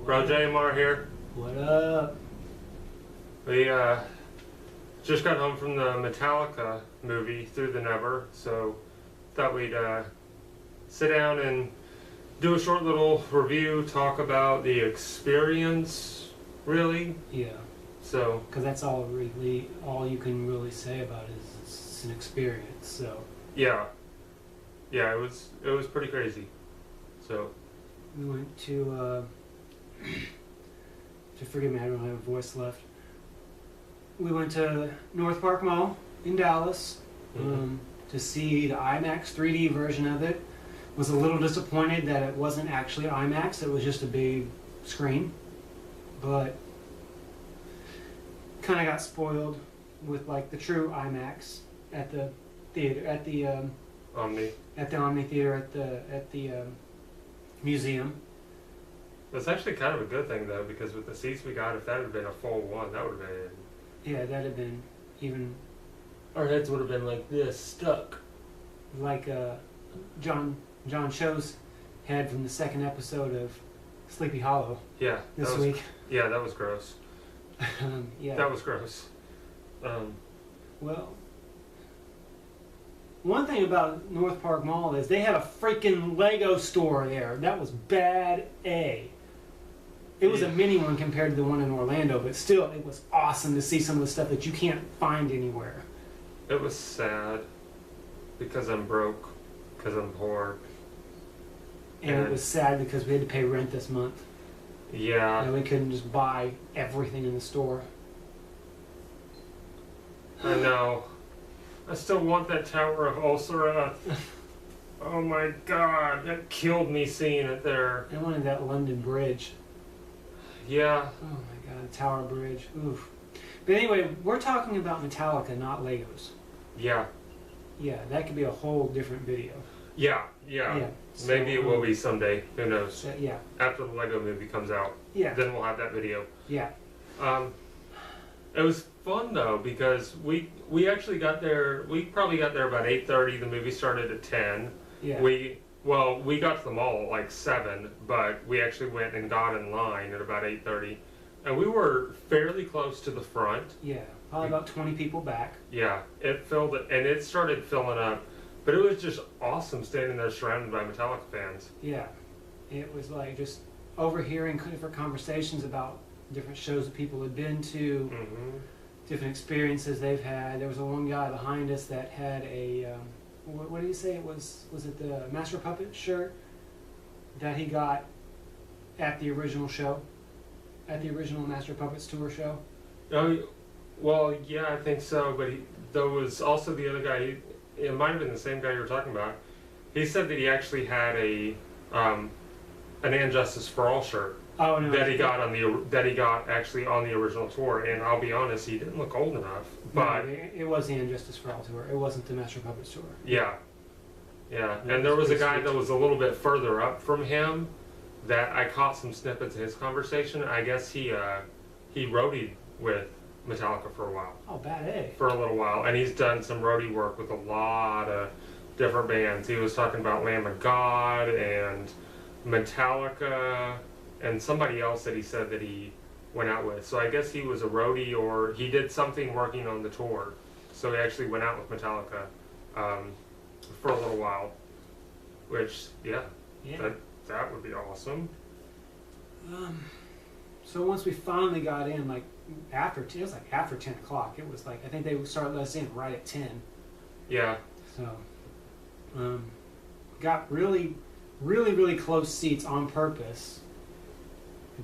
Bro JMR here. What up? We just got home from the Metallica movie Through the Never, so thought we'd sit down and do a short little review, talk about the experience, really. Yeah. So, because that's all you can really say about it is it's an experience. So yeah, it was pretty crazy. So we went to forgive me, I don't have a voice left. We went to North Park Mall in Dallas to see the IMAX 3D version of it. Was a little disappointed that it wasn't actually IMAX, it was just a big screen, but kind of got spoiled with like the true IMAX at the theater, at the Omni. at the Omni Theater at the museum. That's actually kind of a good thing though, because with the seats we got, if that had been a full one, that would have been. Yeah, that'd have been even. Our heads would have been like this, stuck. Like John Cho's head from the second episode of Sleepy Hollow. Yeah. This week. Yeah, that was gross. Yeah. That was gross. Well, one thing about North Park Mall is they have a freaking Lego store there. That was bad A. It was a mini one compared to the one in Orlando, but still, it was awesome to see some of the stuff that you can't find anywhere. It was sad because I'm broke, because I'm poor. And it was sad because we had to pay rent this month. Yeah. And we couldn't just buy everything in the store. I know. I still want that Tower of Ulcera. Oh my god, that killed me seeing it there. I wanted that London Bridge. Yeah. Oh my god, Tower Bridge. Oof. But anyway, we're talking about Metallica, not Legos. Yeah. Yeah, that could be a whole different video. Yeah. So, Maybe it will be someday. Who knows? Yeah. After the Lego movie comes out. Yeah. Then we'll have that video. Yeah. It was fun though, because we actually got there. We probably got there about 8:30. The movie started at 10. Yeah. We got to the mall at like 7, but we actually went and got in line at about 8:30, and we were fairly close to the front. Yeah, probably about 20 people back. Yeah, it filled it, and it started filling up, but it was just awesome standing there surrounded by Metallica fans. Yeah, it was like just overhearing different conversations about different shows that people had been to, different experiences they've had. There was a one guy behind us that had a what did he say it was? Was it the Master Puppet shirt that he got at the original show? At the original Master Puppets tour show? Oh, well, yeah, I think so, but there was also the other guy, it might have been the same guy you were talking about. He said that he actually had an And Justice for All shirt. Oh no! That he got actually on the original tour, and I'll be honest, he didn't look old enough. But no, it was the And Justice for All tour. It wasn't the Master Puppets tour. Yeah. And there was a guy that was a little bit further up from him that I caught some snippets of his conversation. I guess he roadied with Metallica for a while. Oh, bad A. For a little while, and he's done some roadie work with a lot of different bands. He was talking about Lamb of God and Metallica and somebody else that he said that he went out with. So I guess he was a roadie, or he did something working on the tour. So he actually went out with Metallica for a little while, which, that would be awesome. So once we finally got in, like after 10 o'clock. It was like, I think they started us in right at 10. Yeah. So got really close seats on purpose,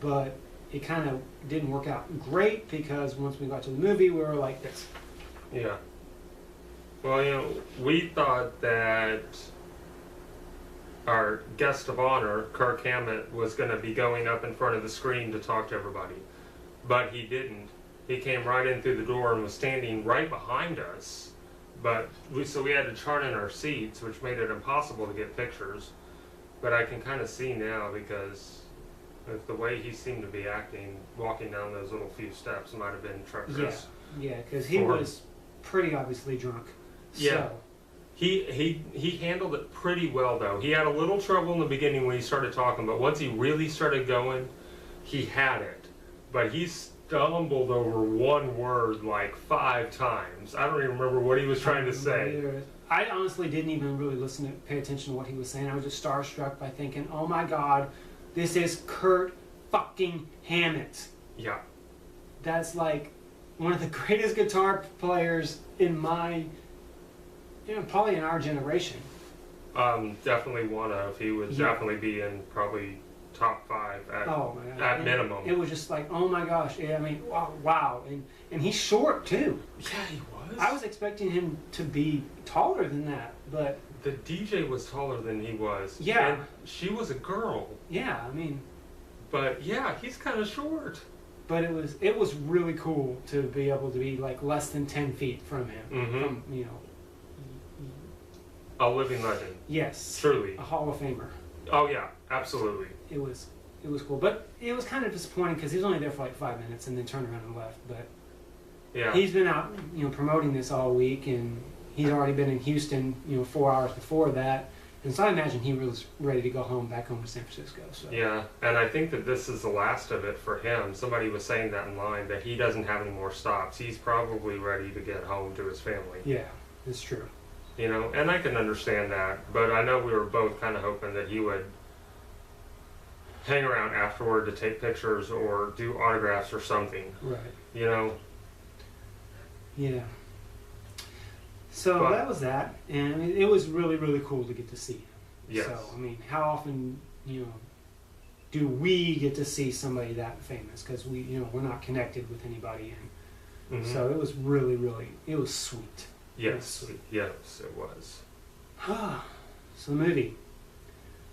but it kind of didn't work out great because once we got to the movie, we were like this. Yeah. Well, we thought that our guest of honor, Kirk Hammett, was going to be going up in front of the screen to talk to everybody, but he didn't. He came right in through the door and was standing right behind us, so we had to chart in our seats, which made it impossible to get pictures. But I can kind of see now, because with the way he seemed to be acting, walking down those little few steps might have been treacherous. Yeah, because he was pretty obviously drunk. Yeah. So. He handled it pretty well, though. He had a little trouble in the beginning when he started talking, but once he really started going, he had it, but he stumbled over one word like 5 times. I don't even remember what he was trying to say. I honestly didn't even really pay attention to what he was saying. I was just starstruck by thinking, oh my God, this is Kurt fucking Hammett. Yeah. That's like one of the greatest guitar players in my, probably in our generation. Definitely one of. He would definitely be in probably top 5 at minimum. It was just like, oh my gosh. I mean, wow. And he's short too. Yeah, he was. I was expecting him to be taller than that, but the DJ was taller than he was. Yeah. And she was a girl. Yeah, I mean. But yeah, he's kind of short. But it was really cool to be able to be like less than 10 feet from him. Mm-hmm. From, a living legend. Yes. Truly. A Hall of Famer. Oh yeah, absolutely. It was cool, but it was kind of disappointing because he was only there for like 5 minutes and then turned around and left. But yeah, he's been out, promoting this all week, and he's already been in Houston, 4 hours before that, and so I imagine he was ready to go back home to San Francisco. So yeah, and I think that this is the last of it for him. Somebody was saying that in line that he doesn't have any more stops. He's probably ready to get home to his family. Yeah, it's true. And I can understand that, but I know we were both kind of hoping that he would hang around afterward to take pictures or do autographs or something. Right. Yeah. So that was that, and it was really, really cool to get to see him. Yes. So, I mean, how often, do we get to see somebody that famous? Because we're not connected with anybody, and so it was really, really, it was sweet. Yes, yes, it was. So the movie,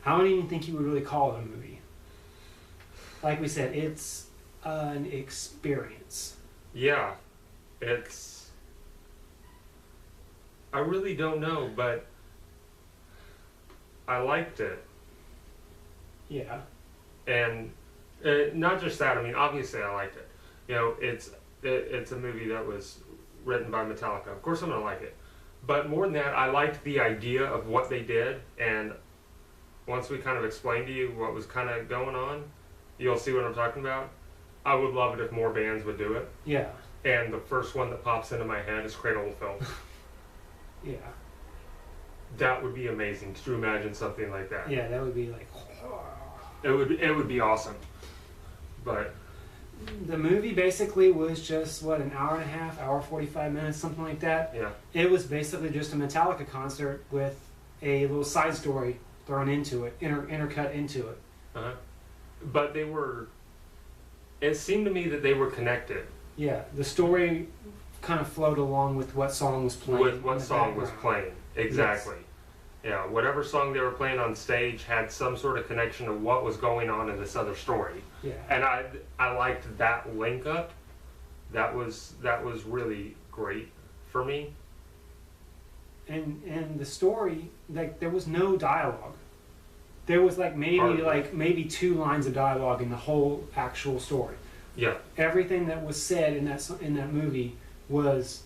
I don't even think you would really call it a movie. Like we said, it's an experience. Yeah, I really don't know, but I liked it. Yeah. And not just that, I mean, obviously I liked it. It's a movie that was written by Metallica. Of course I'm going to like it. But more than that, I liked the idea of what they did, and once we kind of explained to you what was kind of going on, you'll see what I'm talking about. I would love it if more bands would do it. Yeah. And the first one that pops into my head is Cradle of Filth. Yeah. That would be amazing. Could you imagine something like that? Yeah, that would be like... It would be awesome. But the movie basically was just, an hour and a half, hour 45 minutes, something like that. Yeah. It was basically just a Metallica concert with a little side story thrown into it, intercut into it. Uh-huh. But it seemed to me that they were connected. Yeah, the story kind of flowed along with what song was playing. With what song was playing, exactly. Yes. Yeah, whatever song they were playing on stage had some sort of connection to what was going on in this other story. Yeah. And I liked that link up. That was really great for me. And the story, like, there was no dialogue. There was maybe 2 lines of dialogue in the whole actual story. Yeah. Everything that was said in that movie was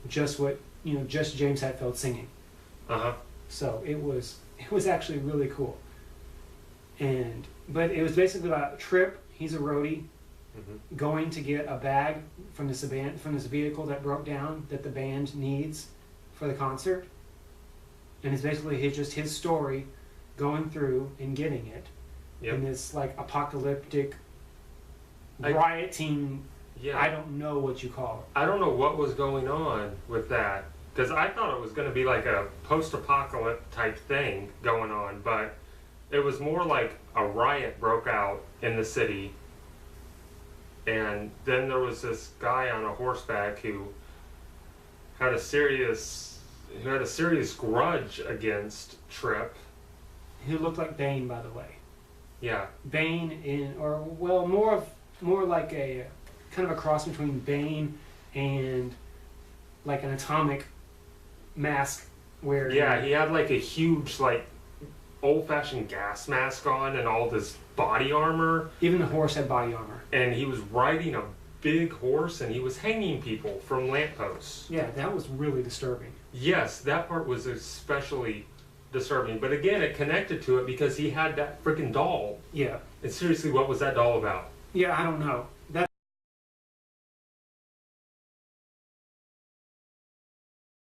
just what just James Hetfield singing. Uh-huh. So it was actually really cool. But it was basically about Trip. He's a roadie, going to get a bag from this vehicle that broke down that the band needs for the concert, and it's basically his story going through and getting it in this like apocalyptic rioting. Yeah. I don't know what you call it. I don't know what was going on with that, because I thought it was going to be like a post-apocalypse type thing going on, but it was more like a riot broke out in the city, and then there was this guy on a horseback who had a serious grudge against Tripp. Who looked like Bane, by the way. Yeah. Bane more like a kind of a cross between Bane and like an atomic mask where... Yeah, he had like a huge like old-fashioned gas mask on and all this body armor. Even the horse had body armor. And he was riding a big horse and he was hanging people from lampposts. Yeah, that was really disturbing. Yes, that part was especially disturbing. But again, it connected to it because he had that freaking doll. Yeah. And seriously, what was that doll about? Yeah, I don't know.